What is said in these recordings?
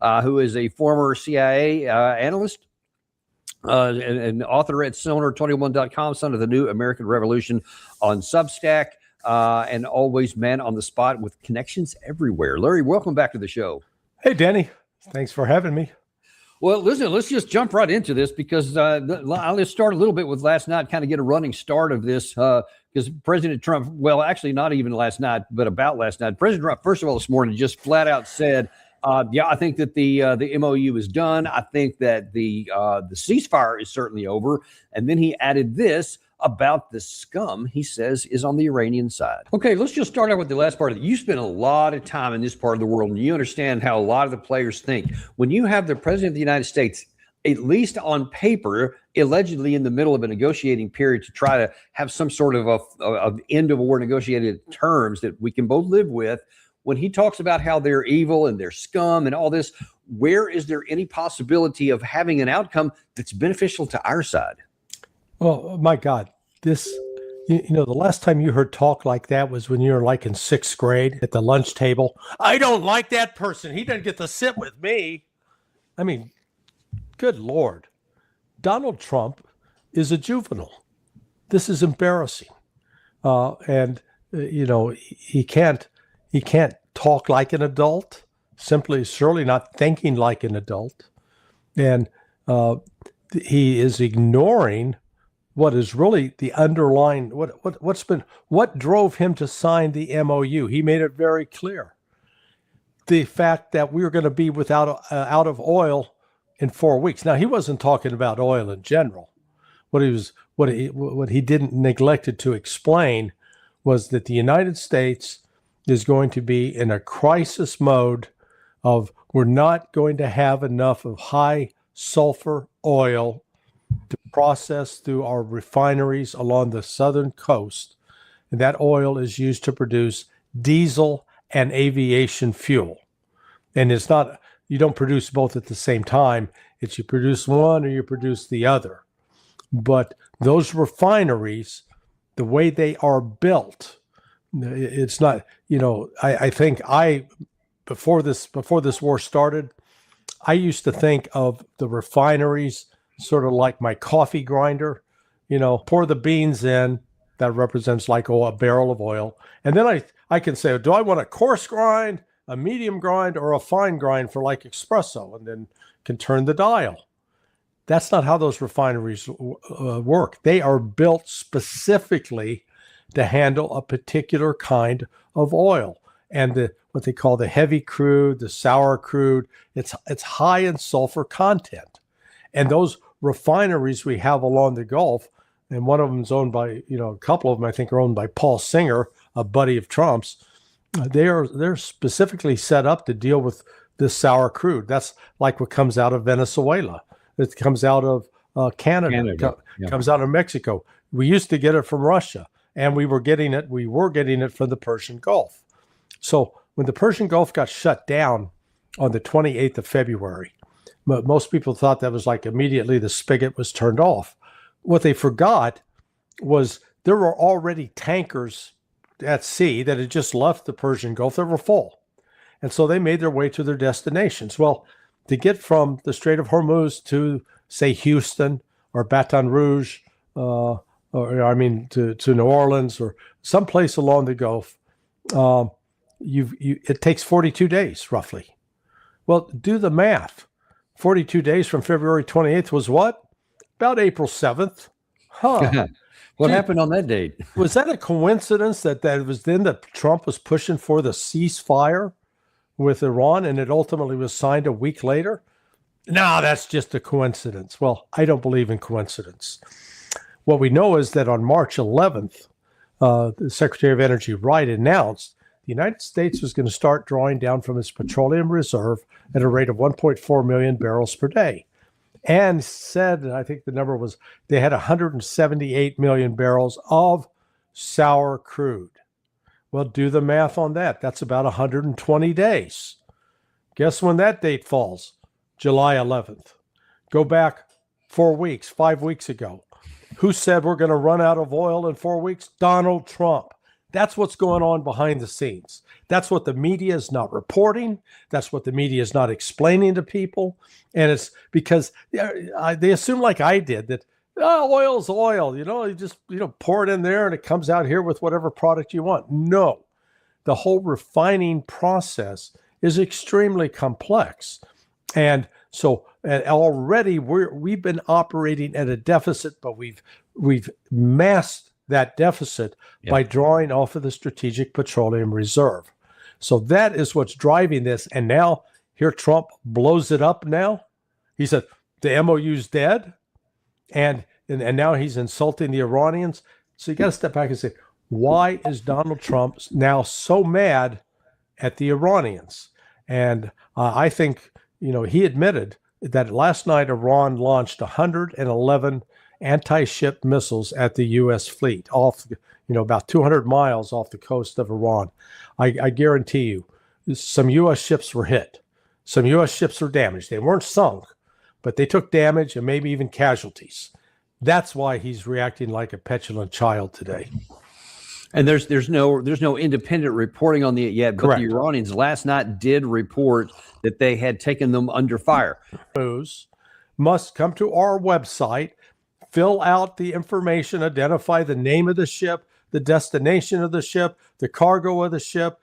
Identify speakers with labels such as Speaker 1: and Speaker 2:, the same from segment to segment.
Speaker 1: who is a former CIA analyst and author at Sonar21.com, son of the New American Revolution on Substack, and always man on the spot with connections everywhere. Larry, welcome back to the show.
Speaker 2: Hey, Danny. Thanks for having me.
Speaker 1: Well, listen, let's just jump right into this because I'll start a little bit with last night, kind of get a running start of this because President Trump, well, actually not even last night, but about last night, President Trump, first of all, this morning just flat out said, yeah, I think that the MOU is done. I think that the ceasefire is certainly over. And then he added this about the scum he says is on the Iranian side. Okay, let's just start out with the last part of it. You spend a lot of time in this part of the world, and you understand how a lot of the players think. When you have the president of the United States, at least on paper, allegedly in the middle of a negotiating period to try to have some sort of end of war negotiated terms that we can both live with, when he talks about how they're evil and they're scum and all this, where is there any possibility of having an outcome that's beneficial to our side?
Speaker 2: Oh, my God. This, the last time you heard talk like that was when you were like in sixth grade at the lunch table. I don't like that person. He doesn't get to sit with me. I mean, good Lord. Donald Trump is a juvenile. This is embarrassing. He can't talk like an adult, surely not thinking like an adult. And he is ignoring what is really the underlying, what drove him to sign the MOU. He made it very clear. The fact that we were going to be out of oil in 4 weeks. Now, he wasn't talking about oil in general. What he didn't neglected to explain was that the United States is going to be in a crisis mode of we're not going to have enough of high sulfur oil to process through our refineries along the southern coast. And that oil is used to produce diesel and aviation fuel. And it's not, you don't produce both at the same time. It's you produce one or you produce the other. But those refineries, the way they are built, it's not, I think before this war started, I used to think of the refineries sort of like my coffee grinder, pour the beans in, that represents like a barrel of oil. And then I can say, do I want a coarse grind, a medium grind, or a fine grind for like espresso? And then can turn the dial. That's not how those refineries work. They are built specifically to handle a particular kind of oil. And what they call the heavy crude, the sour crude, it's high in sulfur content. And those refineries we have along the Gulf, and one of them is owned by, a couple of them I think are owned by Paul Singer, a buddy of Trump's. They're specifically set up to deal with this sour crude. That's like what comes out of Venezuela. It comes out of Canada. Comes out of Mexico. We used to get it from Russia, and we were getting it from the Persian Gulf. So when the Persian Gulf got shut down on the 28th of February, most people thought that was like immediately the spigot was turned off. What they forgot was there were already tankers at sea that had just left the Persian Gulf that were full. And so they made their way to their destinations. Well, to get from the Strait of Hormuz to, say, Houston or Baton Rouge, to New Orleans or someplace along the Gulf, it takes 42 days, roughly. Well, do the math. 42 days from February 28th was what? About April 7th. Huh.
Speaker 1: What happened on that date?
Speaker 2: Was that a coincidence that it was then that Trump was pushing for the ceasefire with Iran and it ultimately was signed a week later? No, that's just a coincidence. Well, I don't believe in coincidence. What we know is that on March 11th, the Secretary of Energy Wright announced the United States was going to start drawing down from its petroleum reserve at a rate of 1.4 million barrels per day. And said, I think the number was, they had 178 million barrels of sour crude. Well, do the math on that. That's about 120 days. Guess when that date falls? July 11th. Go back 4 weeks, 5 weeks ago. Who said we're going to run out of oil in 4 weeks? Donald Trump. That's what's going on behind the scenes. That's what the media is not reporting. That's what the media is not explaining to people. And it's because they assume, like I did, that oil's oil. You just pour it in there and it comes out here with whatever product you want. No, the whole refining process is extremely complex. And so already we've been operating at a deficit, but we've masked that deficit by drawing off of the Strategic Petroleum Reserve. So that is what's driving this. And now here Trump blows it up now. He said the MOU's dead, and now he's insulting the Iranians. So you got to step back and say, why is Donald Trump now so mad at the Iranians? And I think, he admitted that last night Iran launched 111 anti-ship missiles at the U.S. fleet off, about 200 miles off the coast of Iran. I guarantee you, some U.S. ships were hit. Some U.S. ships were damaged. They weren't sunk, but they took damage and maybe even casualties. That's why he's reacting like a petulant child today.
Speaker 1: And there's no independent reporting on it yet, but
Speaker 2: Correct.
Speaker 1: The Iranians last night did report that they had taken them under fire.
Speaker 2: News must come to our website, fill out the information, identify the name of the ship, the destination of the ship, the cargo of the ship,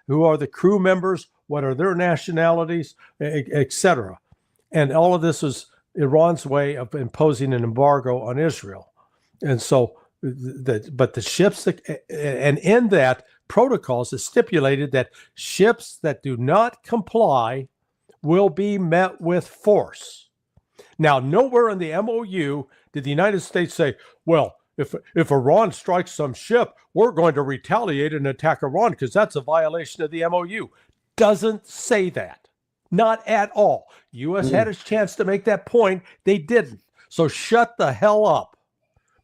Speaker 2: who are the crew members, what are their nationalities, etc. And all of this is Iran's way of imposing an embargo on Israel. And so, but the ships, and in that protocols is stipulated that ships that do not comply will be met with force. Now, nowhere in the MOU did the United States say, well, if Iran strikes some ship, we're going to retaliate and attack Iran because that's a violation of the MOU. Doesn't say that. Not at all. U.S. had its chance to make that point. They didn't. So shut the hell up,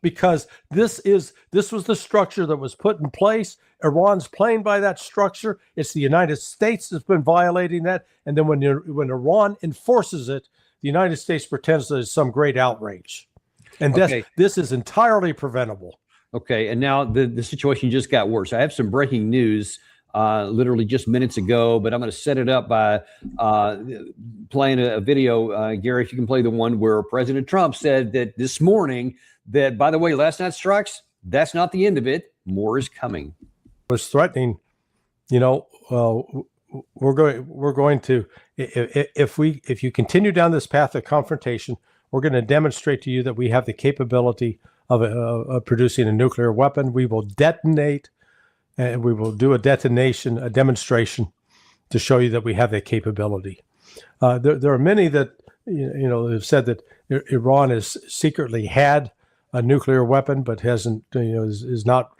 Speaker 2: because this was the structure that was put in place. Iran's playing by that structure. It's the United States that's been violating that. And then when Iran enforces it, the United States pretends that it's some great outrage. And this is entirely preventable.
Speaker 1: Okay, and now the situation just got worse. I have some breaking news literally just minutes ago, but I'm going to set it up by playing a video. Gary, if you can play the one where President Trump said that this morning that, by the way, last night's strikes, that's not the end of it. More is coming.
Speaker 2: Was threatening, we're going to, if you continue down this path of confrontation, we're going to demonstrate to you that we have the capability of producing a nuclear weapon. We will detonate, and we will do a demonstration to show you that we have that capability. There are many that have said that Iran has secretly had a nuclear weapon, but hasn't, is not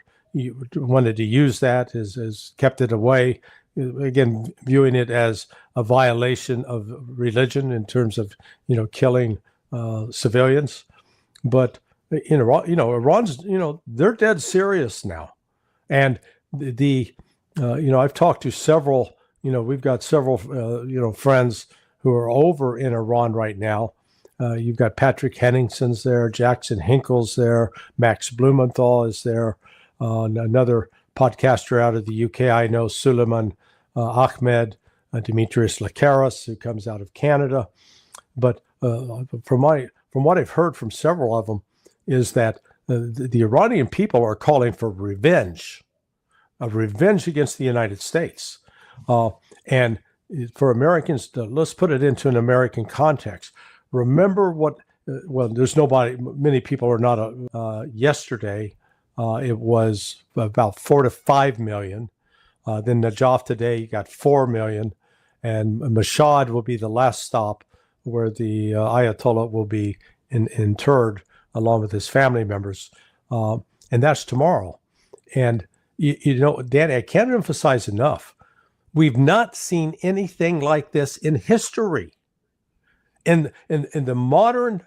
Speaker 2: wanted to use that, has kept it away. Again, viewing it as a violation of religion in terms of, killing civilians. But Iran's, they're dead serious now. And I've talked to several, we've got several, friends who are over in Iran right now. You've got Patrick Henningson's there, Jackson Hinkle's there, Max Blumenthal is there, another podcaster out of the UK I know, Suleiman Ahmed, Demetrius Lakaris, who comes out of Canada. But from what I've heard from several of them is that the Iranian people are calling for revenge against the United States. And for Americans, let's put it into an American context. Remember many people are not, yesterday, it was about 4 to 5 million. Then Najaf today, you got 4 million. And Mashhad will be the last stop where the Ayatollah will be interred along with his family members. And that's tomorrow. And, Danny, I can't emphasize enough. We've not seen anything like this in history. In the modern,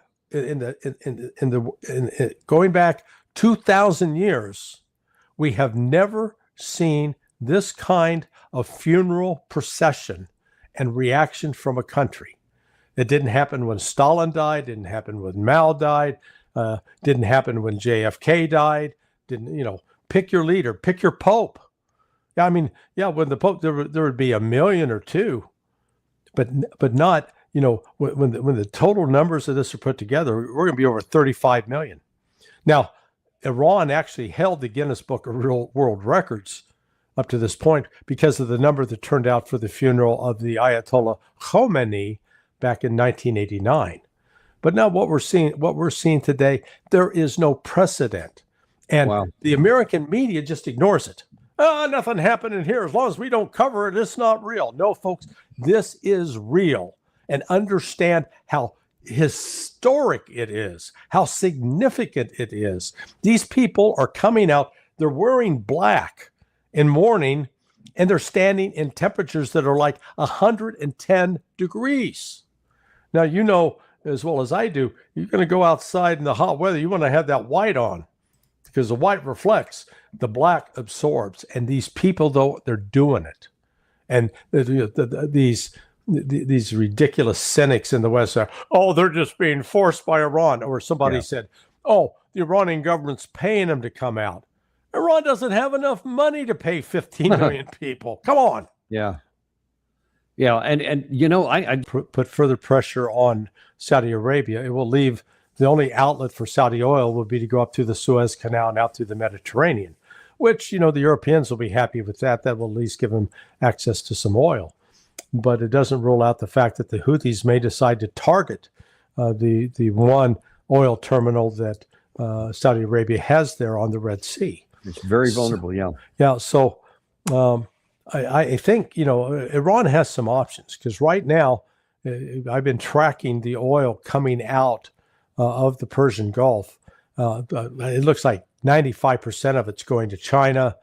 Speaker 2: going back 2,000 years, we have never seen this kind of funeral procession and reaction from a country. It didn't happen when Stalin died, didn't happen when Mao died, didn't happen when JFK died, pick your leader, pick your pope. Yeah, I mean, yeah, when the pope, there would be 1 million or 2, but not, when the total numbers of this are put together, we're going to be over 35 million. Now, Iran actually held the Guinness Book of World Records up to this point because of the number that turned out for the funeral of the Ayatollah Khomeini back in 1989. But now what we're seeing today, there is no precedent. And the American media just ignores it. Nothing happening here. As long as we don't cover it, it's not real. No, folks, this is real. And understand how historic it is, how significant it is. These people are coming out, they're wearing black in mourning, and they're standing in temperatures that are like 110 degrees. Now, as well as I do, you're going to go outside in the hot weather, you want to have that white on because the white reflects, the black absorbs. And these people, though, they're doing it. And these ridiculous cynics in the West are, they're just being forced by Iran. Or somebody said, the Iranian government's paying them to come out. Iran doesn't have enough money to pay 15 million people. Come on.
Speaker 1: Yeah. Yeah. And I
Speaker 2: put further pressure on Saudi Arabia. It will leave the only outlet for Saudi oil will be to go up through the Suez Canal and out through the Mediterranean, which, the Europeans will be happy with that. That will at least give them access to some oil. But it doesn't rule out the fact that the Houthis may decide to target the one oil terminal that Saudi Arabia has there on the Red Sea.
Speaker 1: It's very vulnerable,
Speaker 2: Yeah, so I think, Iran has some options because right now I've been tracking the oil coming out of the Persian Gulf. It looks like 95% of it's going to China,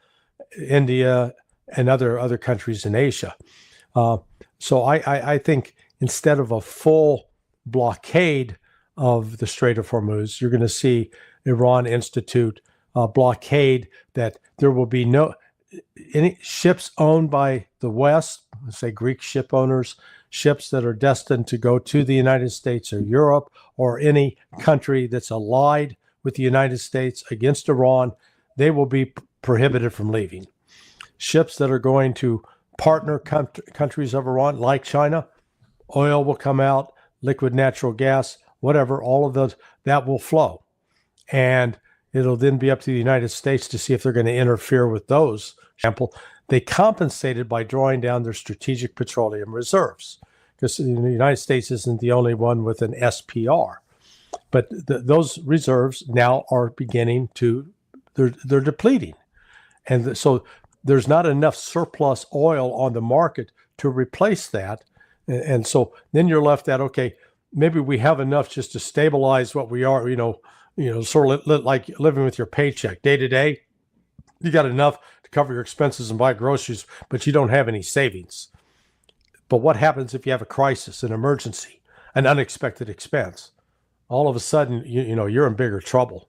Speaker 2: India, and other countries in Asia. So I think instead of a full blockade of the Strait of Hormuz, you're going to see Iran institute a blockade that there will be any ships owned by the West, let's say Greek ship owners, ships that are destined to go to the United States or Europe or any country that's allied with the United States against Iran, they will be prohibited from leaving. Ships that are going to partner countries of Iran, like China, oil will come out, liquid natural gas, whatever, all of those, that will flow. And it'll then be up to the United States to see if they're going to interfere with those. For example, they compensated by drawing down their strategic petroleum reserves because the United States isn't the only one with an SPR. But those reserves now are beginning they're depleting. And so there's not enough surplus oil on the market to replace that. And so then you're left at, okay, maybe we have enough just to stabilize what we are, sort of like living with your paycheck day to day. You got enough to cover your expenses and buy groceries, but you don't have any savings. But what happens if you have a crisis, an emergency, an unexpected expense? All of a sudden, you're in bigger trouble.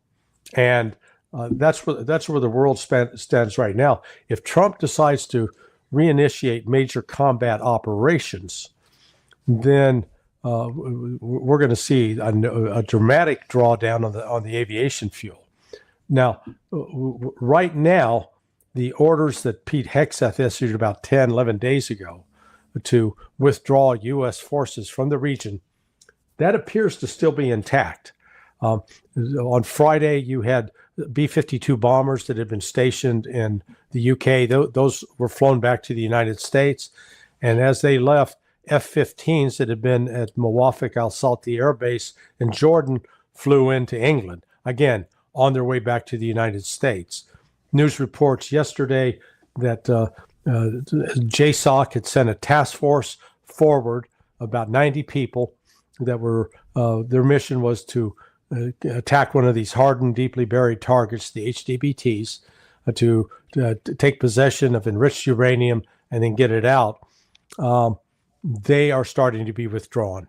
Speaker 2: And that's where the world stands right now. If Trump decides to reinitiate major combat operations, then we're going to see a dramatic drawdown on the aviation fuel. Now, right now, the orders that Pete Hegseth issued about 10, 11 days ago to withdraw U.S. forces from the region, that appears to still be intact. On Friday, you had B-52 bombers that had been stationed in the UK. Those were flown back to the United States. And as they left, F-15s that had been at Mawafik al-Salti Air Base in Jordan flew into England, again, on their way back to the United States. News reports yesterday that JSOC had sent a task force forward, about 90 people that were, their mission was to attack one of these hardened, deeply buried targets, the HDBTs, to take possession of enriched uranium and then get it out. They are starting to be withdrawn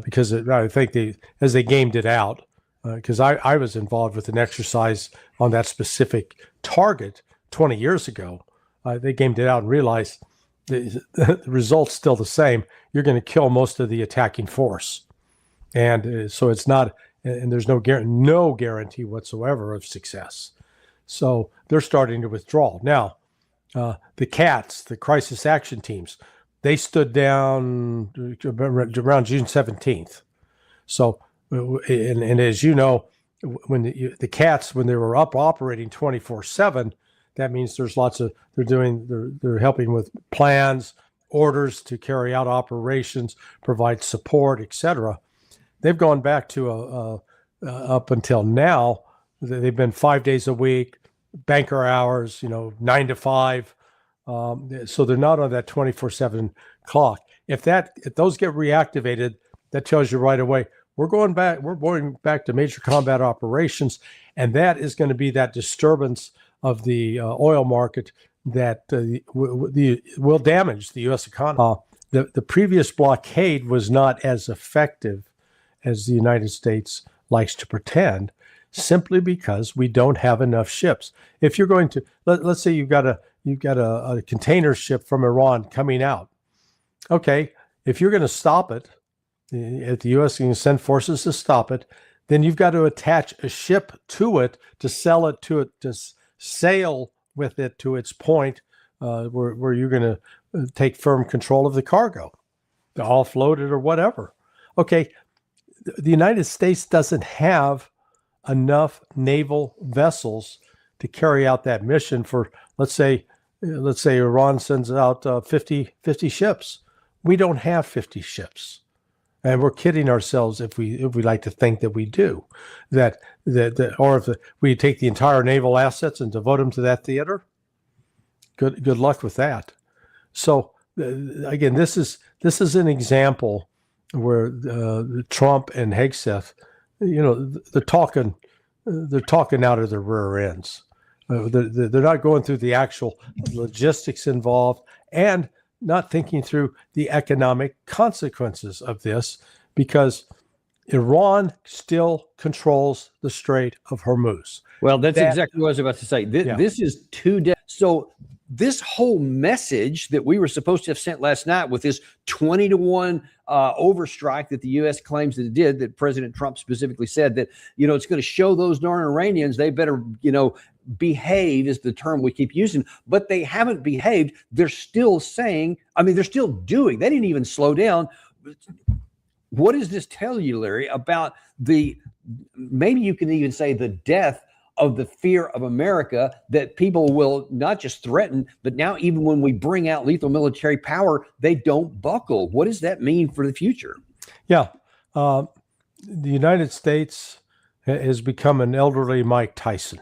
Speaker 2: because I think as they gamed it out, because I was involved with an exercise on that specific target 20 years ago. They gamed it out and realized the result's still the same. You're going to kill most of the attacking force. And so it's not, and there's no guarantee whatsoever of success. So they're starting to withdraw. Now, the CATs, the crisis action teams, they stood down around June 17th. So, and as you know, when the CATs, when they were up operating 24/7, that means there's lots of, they're helping with plans, orders to carry out operations, provide support, etc. They've gone back to up until now, they've been 5 days a week, banker hours, 9 to 5. So they're not on that 24/7 clock. If those get reactivated, that tells you right away, we're going back to major combat operations. And that is going to be that disturbance of the oil market that will damage the U.S. economy. The previous blockade was not as effective as the United States likes to pretend, simply because we don't have enough ships. If you're going to, let's say you've got a container ship from Iran coming out. Okay, if you're going to stop it, if the U.S. can send forces to stop it, then you've got to attach a ship to it to sail with it to its point where you're going to take firm control of the cargo, to offload it or whatever. Okay, the United States doesn't have enough naval vessels to carry out that mission for, let's say Iran sends out 50 ships. We don't have 50 ships. And we're kidding ourselves if we like to think that we do, or if we take the entire naval assets and devote them to that theater. Good luck with that. So again, this is an example where Trump and Hegseth, they're talking out of their rear ends. They're not going through the actual logistics involved, and not thinking through the economic consequences of this, because Iran still controls the Strait of Hormuz.
Speaker 1: Well, that's exactly what I was about to say. This is too dead. So this whole message that we were supposed to have sent last night with this 20-1 overstrike that the U.S. claims that it did, that President Trump specifically said that, it's going to show those darn Iranians they better, behave is the term we keep using, but they haven't behaved. They're still saying, they're still doing, they didn't even slow down. What does this tell you, Larry, about maybe you can even say the death of the fear of America, that people will not just threaten, but now even when we bring out lethal military power, they don't buckle? What does that mean for the future?
Speaker 2: Yeah. The United States has become an elderly Mike Tyson.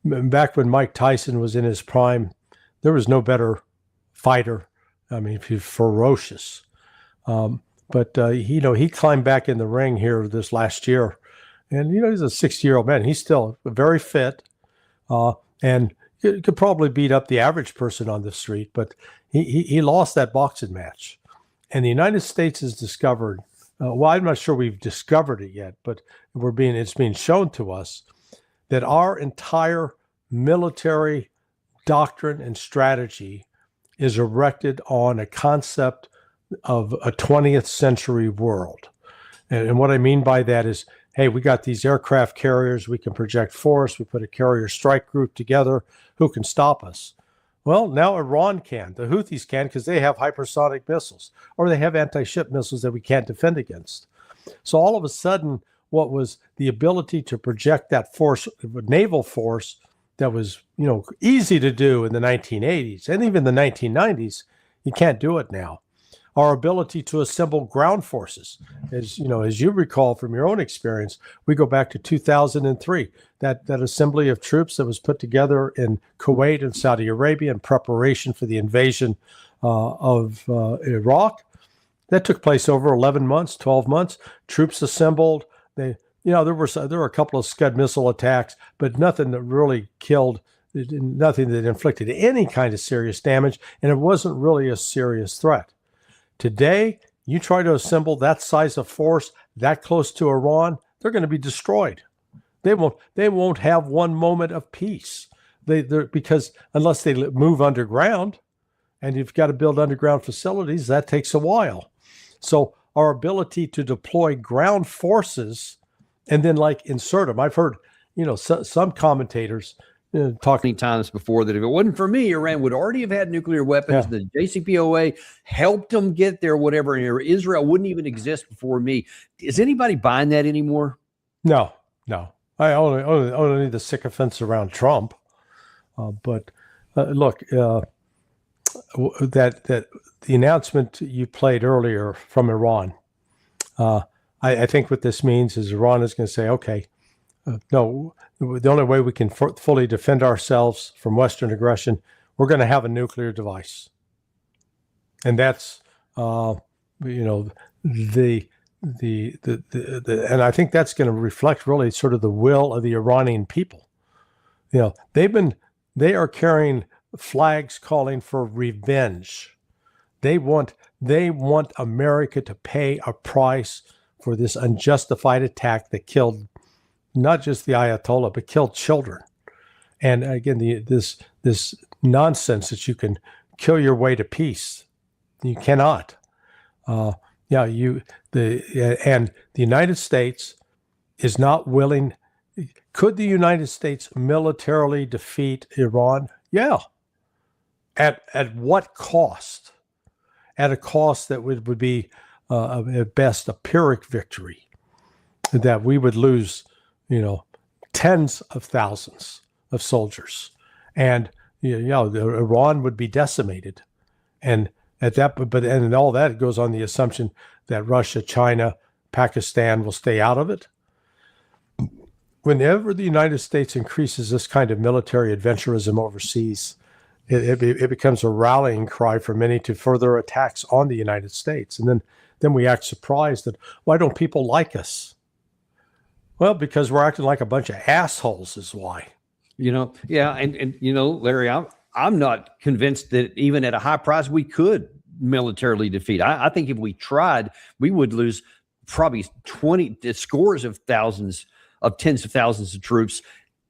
Speaker 2: Back when Mike Tyson was in his prime, there was no better fighter. He's ferocious. But he climbed back in the ring here this last year. And, he's a 60-year-old man. He's still very fit, and could probably beat up the average person on the street. But he lost that boxing match. And the United States has discovered, I'm not sure we've discovered it yet, but it's being shown to us that our entire military doctrine and strategy is erected on a concept of a 20th century world. And what I mean by that is, hey, we got these aircraft carriers, we can project force, we put a carrier strike group together, who can stop us? Well, now Iran can, the Houthis can, because they have hypersonic missiles, or they have anti-ship missiles that we can't defend against. So all of a sudden, what was the ability to project that force, naval force, that was, easy to do in the 1980s and even the 1990s, you can't do it now. Our ability to assemble ground forces, as you recall from your own experience, we go back to 2003, that assembly of troops that was put together in Kuwait and Saudi Arabia in preparation for the invasion of Iraq. That took place over 11 months, 12 months. Troops assembled. There were a couple of Scud missile attacks, but nothing that really killed, nothing that inflicted any kind of serious damage, and it wasn't really a serious threat. Today, you try to assemble that size of force that close to Iran, they're going to be destroyed. They won't have one moment of peace. Because unless they move underground, and you've got to build underground facilities, that takes a while. So our ability to deploy ground forces and then insert them. I've heard some commentators talk
Speaker 1: many times before that if it wasn't for me, Iran would already have had nuclear weapons.
Speaker 2: Yeah.
Speaker 1: The JCPOA helped them get there, whatever. Israel wouldn't even exist before me. Is anybody buying that anymore?
Speaker 2: No. I only the sycophants around Trump. But look, that the announcement you played earlier from Iran, I think what this means is Iran is going to say, okay, no, the only way we can fully defend ourselves from Western aggression, we're going to have a nuclear device, and that's the and I think that's going to reflect really sort of the will of the Iranian people. They are carrying flags calling for revenge. They want America to pay a price for this unjustified attack that killed not just the Ayatollah, but killed children. And again, this nonsense that you can kill your way to peace, you cannot. And the United States is not willing. Could the United States militarily defeat Iran? Yeah. At what cost? At a cost that would be at best a Pyrrhic victory, that we would lose, tens of thousands of soldiers, and Iran would be decimated, and and all that goes on the assumption that Russia, China, Pakistan will stay out of it. Whenever the United States increases this kind of military adventurism overseas, it becomes a rallying cry for many to further attacks on the United States. And then we act surprised that, why don't people like us? Well, because we're acting like a bunch of assholes is why.
Speaker 1: Yeah. And Larry, I'm not convinced that even at a high price, we could militarily defeat. I think if we tried, we would lose probably scores of thousands of tens of thousands of troops.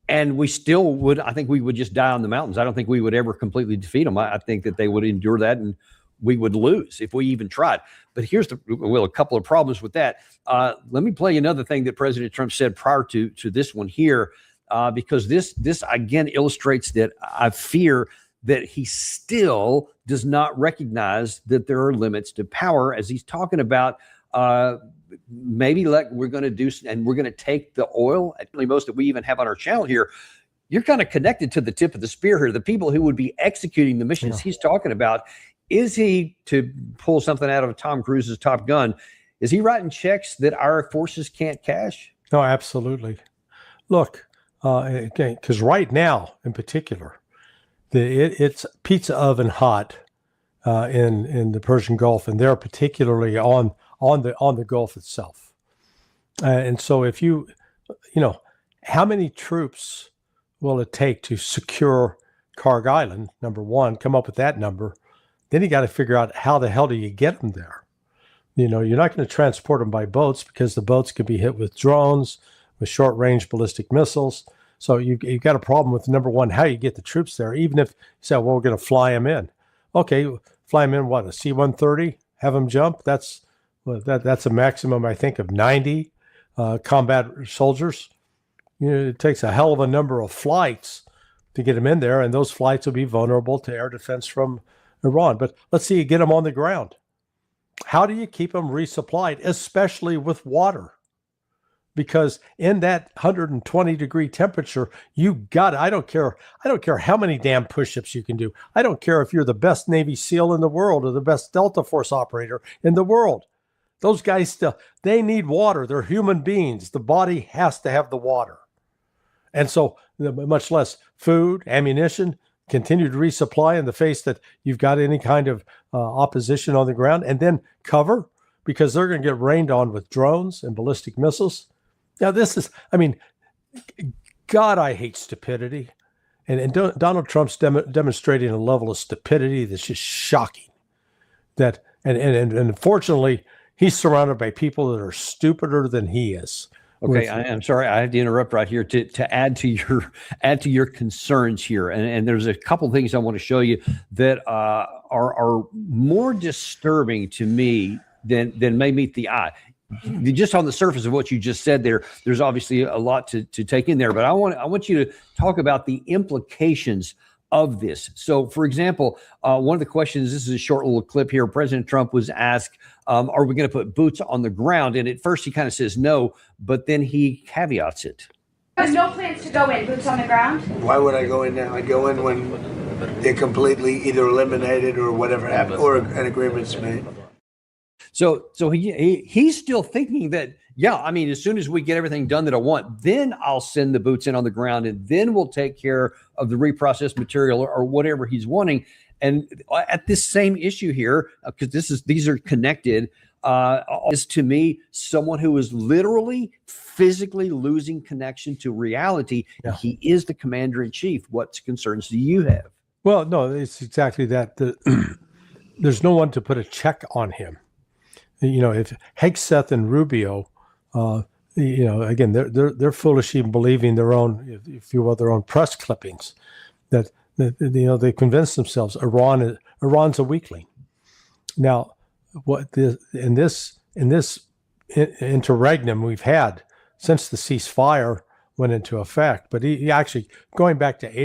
Speaker 1: And we still would, I think we would just die on the mountains. I don't think we would ever completely defeat them. I think that they would endure that and we would lose if we even tried. But here's a couple of problems with that. Let me play another thing that President Trump said prior to this one here, because this again illustrates that I fear that he still does not recognize that there are limits to power, as he's talking about maybe like we're going to do, and we're going to take the oil, actually most that we even have on our channel here. You're kind of connected to the tip of the spear here, the people who would be executing the missions he's talking about. Is he, to pull something out of Tom Cruise's Top Gun, is he writing checks that our forces can't cash?
Speaker 2: No, absolutely. Look, because right now in particular, it's pizza oven hot in the Persian Gulf, and they're particularly on the Gulf itself. And so if how many troops will it take to secure Karg Island? Number one, come up with that number. Then you got to figure out how the hell do you get them there? You're not going to transport them by boats because the boats could be hit with drones, with short-range ballistic missiles. So you've got a problem with, number one, how you get the troops there, even if you say, well, we're going to fly them in. Okay, fly them in, what, a C-130? Have them jump? That's a maximum, I think, of 90 combat soldiers. It takes a hell of a number of flights to get them in there, and those flights will be vulnerable to air defense from Iran. But let's see you get them on the ground. How do you keep them resupplied, especially with water? Because in that 120 degree temperature, I don't care how many damn push-ups you can do. I don't care if you're the best Navy SEAL in the world or the best Delta Force operator in the world. Those guys they need water. They're human beings. The body has to have the water. And so much less food, ammunition, continue to resupply in the face that you've got any kind of opposition on the ground, and then cover, because they're going to get rained on with drones and ballistic missiles. Now, God, I hate stupidity. And Donald Trump's demonstrating a level of stupidity that's just shocking. And unfortunately, he's surrounded by people that are stupider than he is.
Speaker 1: Okay, I'm sorry, I have to interrupt right here to add to your concerns here, and there's a couple of things I want to show you that are more disturbing to me than may meet the eye. just on the surface of what you just said there's obviously a lot to take in there, but I want you to talk about the implications of this. So, for example, one of the questions, this is a short little clip here. President Trump was asked, are we going to put boots on the ground? And at first he kind of says no, but then he caveats it.
Speaker 3: There's no plans to go in, boots on the ground?
Speaker 4: Why would I go in now? I go in when they're completely either eliminated or whatever happened, or an agreement's made.
Speaker 1: So he's still thinking that, yeah, I mean, as soon as we get everything done that I want, then I'll send the boots in on the ground, and then we'll take care of the reprocessed material or whatever he's wanting. And at this same issue here, because these are connected, is to me someone who is literally physically losing connection to reality.
Speaker 2: Yeah.
Speaker 1: He is the commander in chief. What concerns do you have?
Speaker 2: Well, no, it's exactly that. There's no one to put a check on him. If Hegseth and Rubio, again, they're foolish even believing their own, if you will, their own press clippings, that they convince themselves Iran's a weakling. Now, in this interregnum we've had since the ceasefire went into effect, but he actually going back to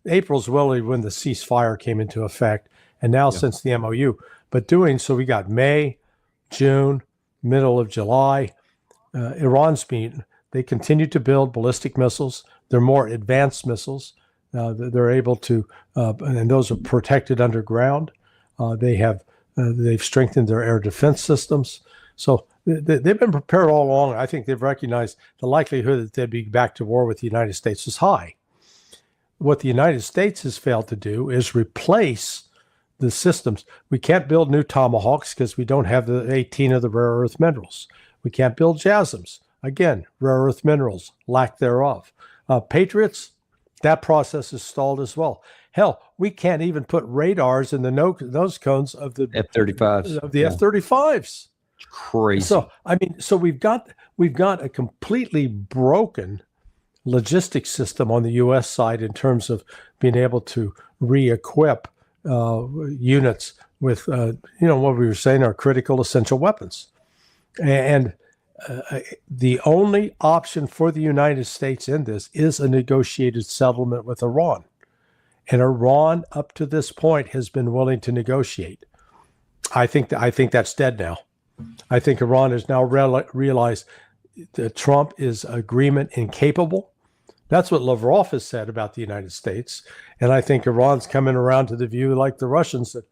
Speaker 2: April's really when the ceasefire came into effect, and now since the MOU. But doing so, we got May, June, middle of July. Iran's they continue to build ballistic missiles. They're more advanced missiles. They're able to, and those are protected underground. They've strengthened their air defense systems. So they've been prepared all along. I think they've recognized the likelihood that they'd be back to war with the United States is high. What the United States has failed to do is replace the systems. We can't build new Tomahawks because we don't have the 18 of the rare earth minerals. We can't build JASSMs. Again, rare earth minerals, lack thereof. Patriots, that process is stalled as well. Hell, we can't even put radars in the nose cones of the
Speaker 1: F-35s.
Speaker 2: Of the F-35s.
Speaker 1: It's crazy.
Speaker 2: So we've got a completely broken logistics system on the U.S. side in terms of being able to re-equip units with what we were saying are critical essential weapons. And the only option for the United States in this is a negotiated settlement with Iran. And Iran, up to this point, has been willing to negotiate. I think that's dead now. I think Iran has now realized that Trump is agreement incapable. That's what Lavrov has said about the United States. And I think Iran's coming around to the view, like the Russians, that,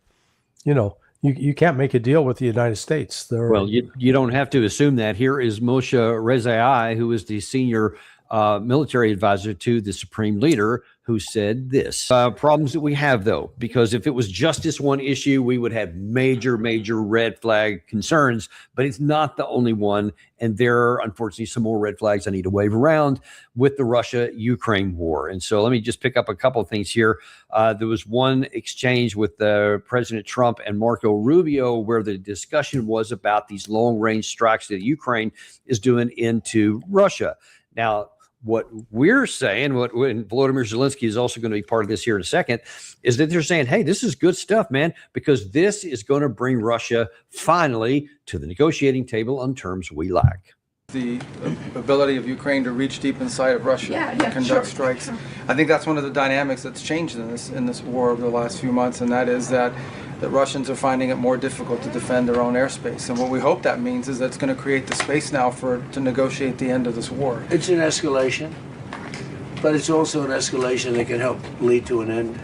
Speaker 2: you can't make a deal with the United States.
Speaker 1: Well, you don't have to assume that. Here is Moshe Rezai, who is the senior military advisor to the supreme leader, who said this. Problems that we have, though, because if it was just this one issue, we would have major red flag concerns, but it's not the only one. And there are, unfortunately, some more red flags I need to wave around with the Russia-Ukraine war. And so let me just pick up a couple of things here. There was one exchange with President Trump and Marco Rubio where the discussion was about these long-range strikes that Ukraine is doing into Russia. Now, what we're saying, and Volodymyr Zelensky is also going to be part of this here in a second, is that they're saying, hey, this is good stuff, man, because this is going to bring Russia finally to the negotiating table on terms we like.
Speaker 5: The ability of Ukraine to reach deep inside of Russia and conduct strikes. I think that's one of the dynamics that's changed in this war over the last few months, and that is that the Russians are finding it more difficult to defend their own airspace. And what we hope that means is that it's going to create the space now to negotiate the end of this war.
Speaker 4: It's an escalation, but it's also an escalation that can help lead to an end.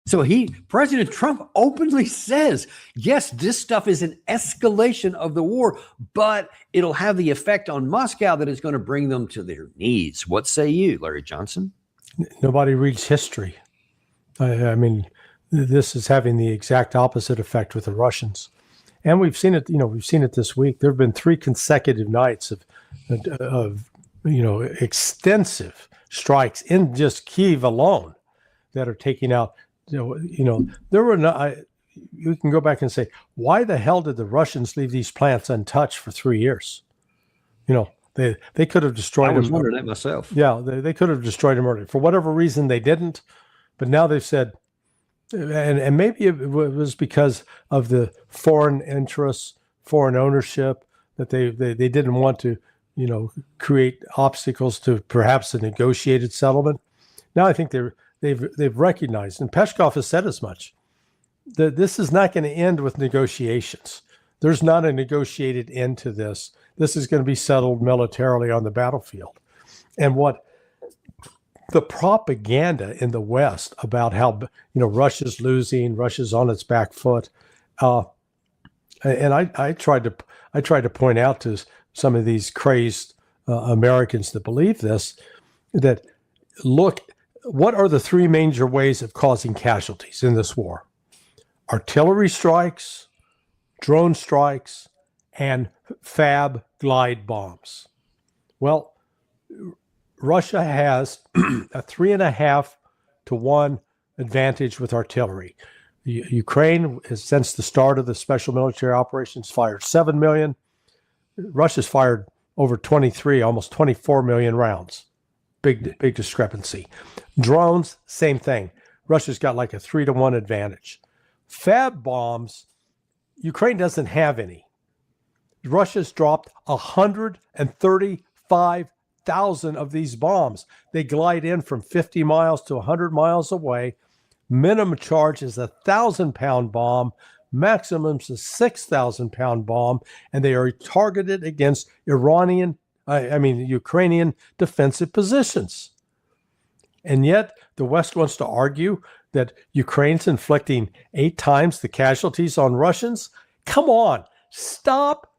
Speaker 1: So President Trump openly says, yes, this stuff is an escalation of the war, but it'll have the effect on Moscow that is going to bring them to their knees. What say you, Larry Johnson?
Speaker 2: Nobody reads history. I mean, this is having the exact opposite effect with the Russians. And we've seen it, we've seen it this week. There have been 3 consecutive nights of extensive strikes in just Kyiv alone that are taking out, there were not, you can go back and say, why the hell did the Russians leave these plants untouched for 3 years? They could have destroyed them.
Speaker 1: I was wondering that myself.
Speaker 2: Yeah, they could have destroyed them earlier. For whatever reason, they didn't. But now they've said, and maybe it was because of the foreign interests, foreign ownership, that they didn't want to, create obstacles to perhaps a negotiated settlement. Now I think they've recognized, and Peskov has said as much, that this is not going to end with negotiations. There's not a negotiated end to this. This is going to be settled militarily on the battlefield. And what the propaganda in the West about how Russia's losing, Russia's on its back foot, and I tried to point out to some of these crazed Americans that believe this, that look, what are the three major ways of causing casualties in this war? Artillery strikes, drone strikes, and FAB glide bombs. Well, Russia has a 3.5 to 1 advantage with artillery. Ukraine has, since the start of the special military operations, fired 7 million. Russia's fired over 23, almost 24 million rounds. Big discrepancy. Drones, same thing. Russia's got like a 3 to 1 advantage. FAB bombs, Ukraine doesn't have any. Russia's dropped 135,000 of these bombs. They glide in from 50 miles to 100 miles away. Minimum charge is a 1,000-pound bomb. Maximum is a 6,000-pound bomb, and they are targeted against Ukrainian defensive positions. And yet, the West wants to argue that Ukraine's inflicting 8 times the casualties on Russians. Come on, stop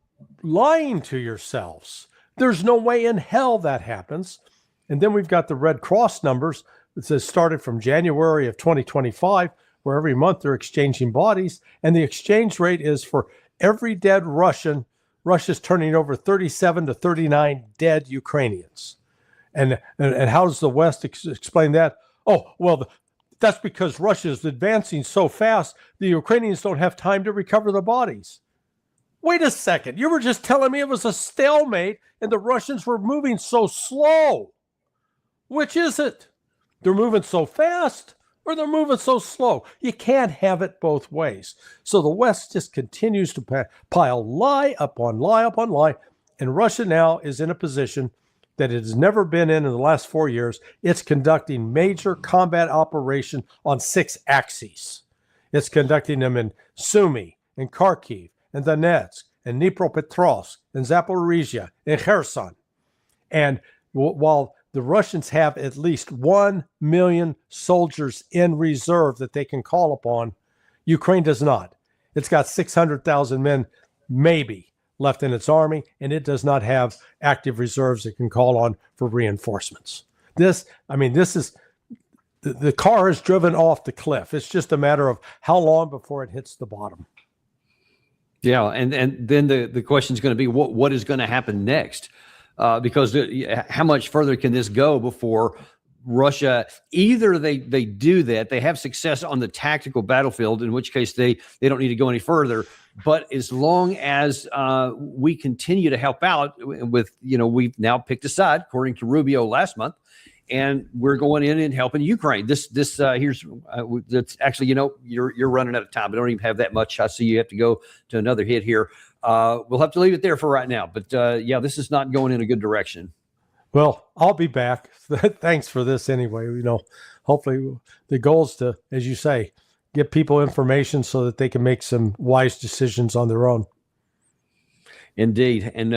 Speaker 2: lying to yourselves. There's no way in hell that happens. And then we've got the Red Cross numbers that says started from January of 2025, where every month they're exchanging bodies, and the exchange rate is for every dead Russian, Russia's turning over 37 to 39 dead Ukrainians. And how does the West explain that? Oh, well, that's because Russia is advancing so fast, the Ukrainians don't have time to recover the bodies. Wait a second. You were just telling me it was a stalemate and the Russians were moving so slow. Which is it? They're moving so fast or they're moving so slow. You can't have it both ways. So the West just continues to pile lie upon lie upon lie. And Russia now is in a position that it has never been in the last 4 years. It's conducting major combat operation on 6 axes. It's conducting them in Sumy, in Kharkiv, in Donetsk, in Dnipropetrovsk, in Zaporizhia, in Kherson. And while the Russians have at least 1 million soldiers in reserve that they can call upon, Ukraine does not. It's got 600,000 men, maybe, left in its army, and it does not have active reserves it can call on for reinforcements. This is, the car is driven off the cliff. It's just a matter of how long before it hits the bottom.
Speaker 1: Yeah, and then the question is going to be what is going to happen next? Because how much further can this go before Russia, either they do that, they have success on the tactical battlefield, in which case they don't need to go any further. But as long as we continue to help out with, we've now picked a side, according to Rubio last month, and we're going in and helping Ukraine. That's actually, you're running out of time. I don't even have that much. I see you have to go to another hit here. We'll have to leave it there for right now. But this is not going in a good direction.
Speaker 2: Well, I'll be back. Thanks for this anyway. Hopefully the goal is to, as you say, get people information so that they can make some wise decisions on their own.
Speaker 1: Indeed. And